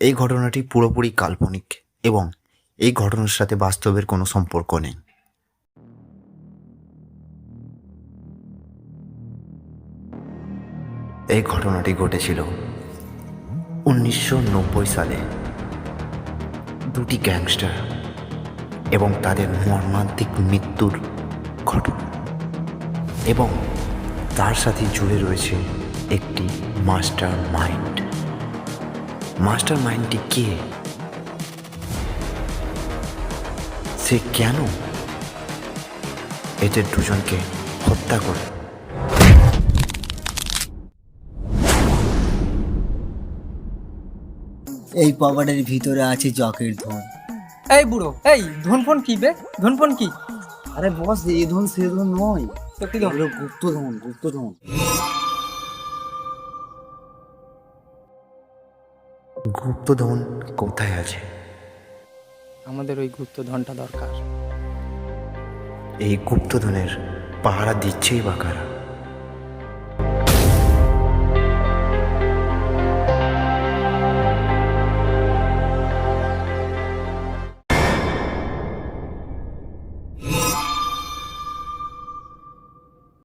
এই ঘটনাটি পুরোপুরি কাল্পনিক এবং এই ঘটনার সাথে বাস্তবের কোনো সম্পর্ক নেই। এই ঘটনাটি ঘটেছিল 1990 সালে। দুটি গ্যাংস্টার এবং তাদের মর্মান্তিক মৃত্যুর ঘটনা, এবং তার সাথে জুড়ে রয়েছে একটি মাস্টার মাইন্ড। মাস্টার মাইন্ডটি কে? সে কেন এদের দুজনকে হত্যা করে? এই পকেটের ভিতরে আছে জকের ধন। এই বুড়ো, এই ধন ফোন কি বে? ধন ফোন কি? আরে বস, এ ধন সে ধন নয়, তো কি ধন? এগুলো গুপ্তধন, গুপ্তধন। গুপ্তধন কোথায় আছে? আমাদের ওই গুপ্ত ধনটা দরকার। এই গুপ্তধনের পাহারা দিচ্ছেই বা কারা?